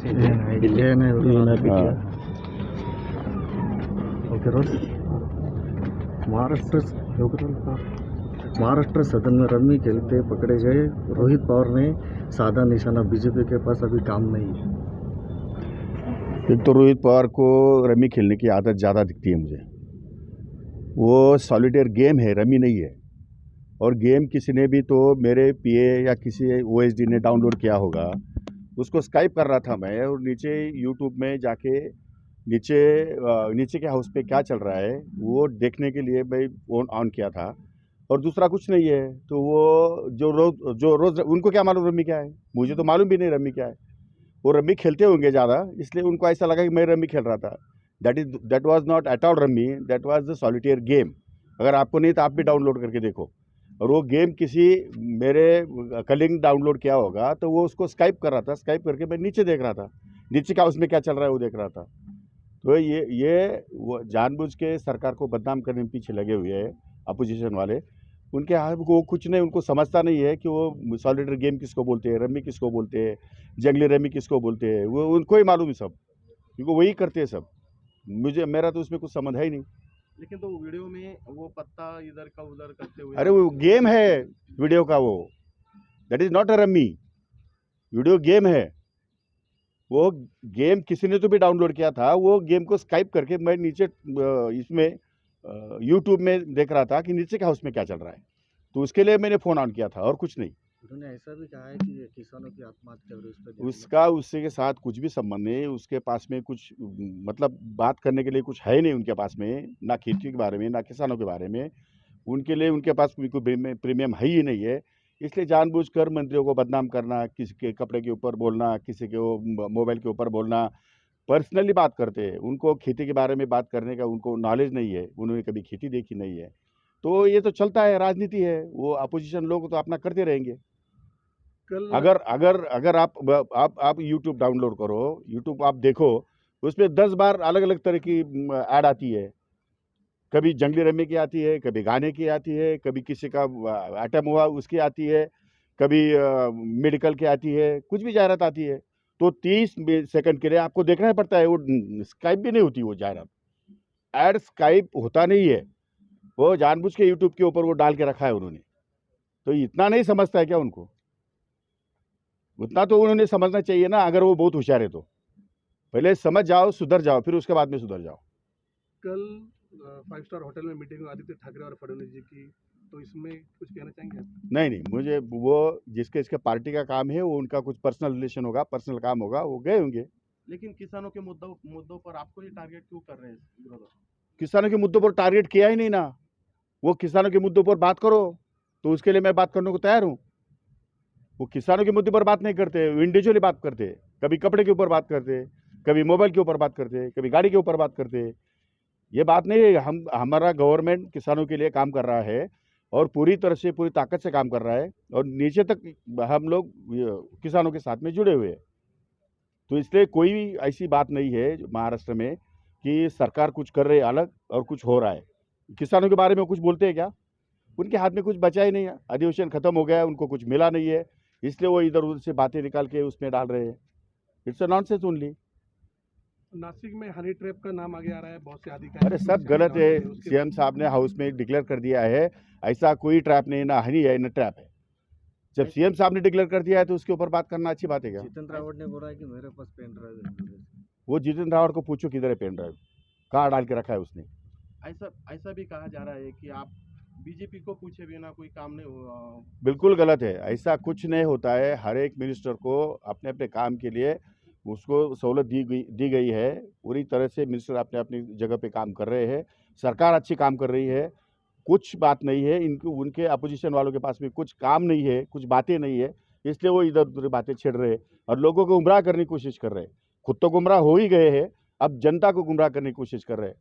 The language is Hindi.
हाँ। ओके रोज महाराष्ट्र महाराष्ट्र सदन में रमी खेलते पकड़े गए रोहित पवार ने साधा निशाना, बीजेपी के पास अभी काम नहीं है। एक तो रोहित पवार को रमी खेलने की आदत ज़्यादा दिखती है मुझे। वो सॉलिटेयर गेम है, रमी नहीं है। और गेम किसी ने भी तो मेरे पीए या किसी ओएसडी ने डाउनलोड किया होगा, उसको स्काइप कर रहा था मैं, और नीचे यूट्यूब में जाके नीचे के हाउस पे क्या चल रहा है वो देखने के लिए भाई ऑन किया था, और दूसरा कुछ नहीं है। तो वो जो रोज उनको क्या मालूम रमी क्या है, मुझे तो मालूम भी नहीं रमी क्या है। वो रमी खेलते होंगे ज़्यादा, इसलिए उनको ऐसा लगा कि मैं रमी खेल रहा था। That was not at all rummy, that was the solitaire game. अगर आपको नहीं तो आप भी डाउनलोड करके देखो। और वो गेम किसी मेरे कलीग ने डाउनलोड किया होगा, तो वो उसको स्काइप कर रहा था, स्काइप करके मैं नीचे देख रहा था, नीचे का उसमें क्या चल रहा है वो देख रहा था। तो ये वो जानबूझ के सरकार को बदनाम करने में पीछे लगे हुए हैं अपोजिशन वाले। उनके हाथ को कुछ नहीं, उनको समझता नहीं है कि वो सॉलिटेयर गेम किसको बोलते हैं, रमी किसको बोलते हैं, जंगली रमी किसको बोलते हैं। वो उनको ही मालूम है सब, क्योंकि वही करते हैं सब। मेरा तो उसमें कुछ समझ है ही नहीं। लेकिन तो वीडियो में वो पत्ता इधर का उधर करते हुए, अरे वो गेम है वीडियो का, वो that is not a rummy, video game है। वो गेम किसी ने तो भी डाउनलोड किया था, वो गेम को स्काइप करके मैं नीचे इसमें यूट्यूब में देख रहा था कि नीचे के हाउस में क्या चल रहा है। तो उसके लिए मैंने फ़ोन ऑन किया था, और कुछ नहीं। उन्होंने ऐसा भी कहा है कि किसानों की आत्महत्या हो रही है, उस पर उसका उससे के साथ कुछ भी संबंध नहीं। उसके पास में कुछ मतलब बात करने के लिए कुछ है नहीं उनके पास में, ना खेती के बारे में ना किसानों के बारे में। उनके लिए उनके पास कोई प्रीमियम है ही नहीं है। इसलिए जानबूझकर मंत्रियों को बदनाम करना, किसी के कपड़े के ऊपर बोलना, किसी के वो मोबाइल के ऊपर बोलना, पर्सनली बात करते हैं। उनको खेती के बारे में बात करने का उनको नॉलेज नहीं है, उन्होंने कभी खेती देखी नहीं है। तो ये तो चलता है, राजनीति है, वो अपोजिशन लोग तो अपना करते रहेंगे। कल अगर अगर अगर आप यूट्यूब डाउनलोड करो, यूट्यूब आप देखो, उसमें 10 बार अलग अलग तरह की ऐड आती है। कभी जंगली रमी की आती है, कभी गाने की आती है, कभी किसी का आइटम हुआ उसकी आती है, कभी मेडिकल की आती है, कुछ भी जाहिरात आती है। तो 30 सेकंड के लिए आपको देखना ही पड़ता है। वो स्काइप भी नहीं होती वो जाहिरात, एड स्काइप होता नहीं है। वो जानबूझ के यूट्यूब के ऊपर वो डाल के रखा है उन्होंने। तो इतना नहीं समझता है क्या उनको? उतना तो उन्होंने समझना चाहिए ना, अगर वो बहुत होशियार है तो। पहले समझ जाओ, सुधर जाओ, फिर उसके बाद में सुधर जाओ। कल 5 स्टार होटल में मीटिंग हुई आदित्य ठाकरे और फडणवीस जी की, तो इसमें कुछ कहना चाहेंगे आप? नहीं, मुझे वो जिसके पार्टी का काम है, वो उनका कुछ पर्सनल रिलेशन होगा, पर्सनल काम होगा, वो गए होंगे। लेकिन किसानों के मुद्दों पर आपको ही टारगेट क्यों कर रहे हैं ब्रदर? किसानों के मुद्दों पर टारगेट किया ही नहीं ना। वो किसानों के मुद्दों पर बात करो, तो उसके लिए मैं बात करने को तैयार हूँ। वो किसानों के मुद्दे पर बात नहीं करते, इंडिविजुअली बात करते। कभी कपड़े के ऊपर बात करते, कभी मोबाइल के ऊपर बात करते, कभी गाड़ी के ऊपर बात करते। ये बात नहीं है। हमारा गवर्नमेंट किसानों के लिए काम कर रहा है, और पूरी तरह से, पूरी ताकत से काम कर रहा है, और नीचे तक हम लोग किसानों के साथ में जुड़े हुए हैं। तो इसलिए कोई ऐसी बात नहीं है महाराष्ट्र में कि सरकार कुछ कर रही है अलग और कुछ हो रहा है। किसानों के बारे में कुछ बोलते हैं क्या? उनके हाथ में कुछ बचा ही नहीं है, अधिवेशन खत्म हो गया है, उनको कुछ मिला नहीं है, इसलिए वो इधर उधर से बातें निकाल के उसमें डाल रहे हैं। It's a nonsense only. Nashik में हनी ट्रैप का नाम आगे आ रहा है, बहुत से अधिकारी। अरे सब गलत है। सीएम साहब ने हाउस में डिक्लेयर कर दिया है, ऐसा कोई ट्रैप नहीं, ना हनी है ना ट्रैप है। जब सीएम साहब ने डिक्लेयर कर दिया है तो उसके ऊपर बात करना अच्छी बात है क्या? जितेंद्र रावत ने बोला है कि मेरे पास पेन ड्राइव है। वो जितेंद्र रावत को पूछो किधर है पेन ड्राइव, कहाँ डाल के रखा है उसने। ऐसा भी कहा जा रहा है कि आप बीजेपी को पूछे बिना कोई काम नहीं हुआ। बिल्कुल गलत है, ऐसा कुछ नहीं होता है। हर एक मिनिस्टर को अपने अपने काम के लिए उसको सहूलत दी गई है। पूरी तरह से मिनिस्टर अपने अपनी जगह पे काम कर रहे हैं, सरकार अच्छी काम कर रही है। कुछ बात नहीं है इनको, उनके अपोजिशन वालों के पास में कुछ काम नहीं है, कुछ बातें नहीं है, इसलिए वो इधर उधर बातें छेड़ रहे हैं और लोगों को गुमराह करने की कोशिश कर रहे हैं। खुद तो गुमराह हो ही गए हैं, अब जनता को गुमराह करने की कोशिश कर रहे हैं।